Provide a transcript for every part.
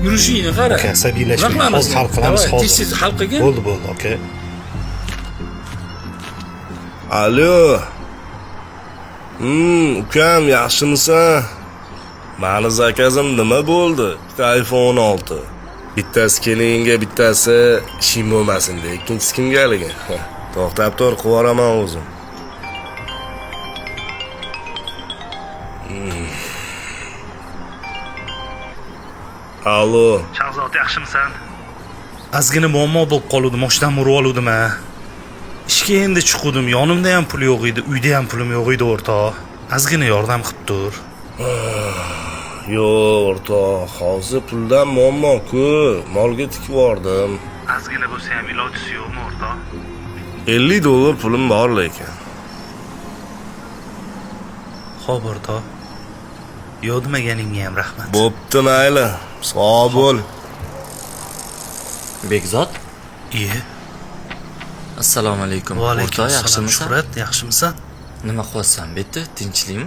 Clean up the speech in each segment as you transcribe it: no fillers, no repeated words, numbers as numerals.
yurishingni qara. Aka, asabiylashmang. Rahmat. Hozir hal qilamiz, Davay, hozir. tez-tez hal qilgin. Bo'ldi, aka. Alo. Ukam, yaxshimisan? Mani zakazim nima bo'ldi? iPhone 6. Bittasi kelinga, bittasi ishim bo'lmasin deb. Ikkinchisi kimgaligi? To'xtab tur, quvaraman o'zim. Alo. Shahzod, yaxshimisan? Ozgina muammo bo'lib qoldi, mashinadan urib oldim ha. Ishga endi chiqdim, yonimda ham pul yo'q edi, uyda ham pulim yo'q edi o'rtoq. Ozgina yordam qilib tur. Yo'q, o'rtoq, hozir puldan muammo-ku. Molga tikib bordim. Ozgina bo'lsa ham ilojisi yo'qmi, o'rtoq? $50 pulim bor lekin. Xo'p o'rtoq. Yodmaganingga ham rahmat. Bo'pti, mayli. Sog' bo'l. Bekzod, Iye. assalomu alaykum. Va alaykum O'rtoq, assalom. yaxshimisan? Shuhrat, yaxshimisan? Nima qilyapsan, bitta tinchlikmi?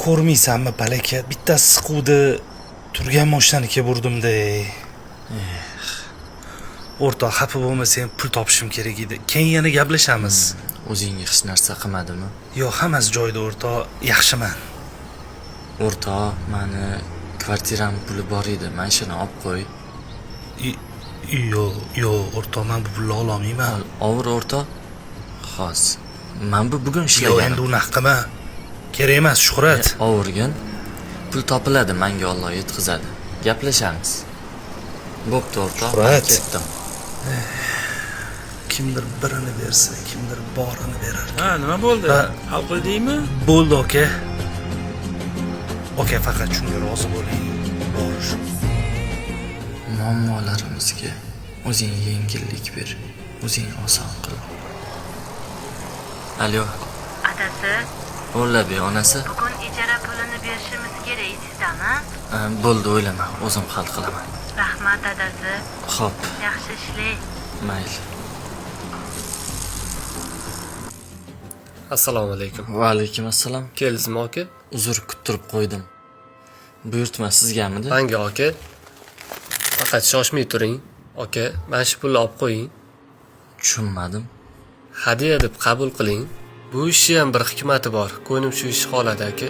Ko'rmaysanmi, balaka? Bittasi siquvdi, turgan mashinaniga burdim-da. O'rtoq, xafa bo'lmasang, pul topishim kerak edi. Keyin yana gaplashamiz. O'zingga hech narsa qilmadimi? Yo'q, hammasi joyida o'rtoq. Yaxshiman. O'rtoq, mani kvartiram puli bor edi. Men shuni olib qo'y. Yo'q, o'rtoq, men bu pulni ololmayman. Ovur o'rtoq. Xos. Men bugun Yo'q, ishlaganim. endi unaqa qilma. Kerak emas, Shuhrat. Ovurgin. Pul topiladi, menga Alloh yetkazadi. Gaplashamiz. Bo'pti o'rtoq, men Shuhrat. ketdim. Kimdir birini bersa, kimdir borini berar. Ha, nima bo'ldi? Ha. Hal qildingmi? Bo'ldi, aka. Aka, faqat shunga rozi bo'ling. Borish. Muammolarimizga o'zing yengillik ber. O'zing oson qil. Alo, Adasi, o'rlabi onasi. bugun ijara pulini berishimiz kerak sizdami? Bo'ldi, o'ylama, o'zim hal qilaman. Rahmat adasi, Xo'p, yaxshi ishlang. mayli. Assalomu alaykum. Va alaykum assalom. Keldingizmi aka? Uzr kuttirib qo'ydim. Buyurtma sizgamidi? Menga aka. Faqat shoshmay turing. Aka, mana shu pulni olib qo'ying. Tushunmadim. Hadya deb qabul qiling. Bu ishni ham bir hikmati bor. Ko'nglim shu ishni qoladi aka.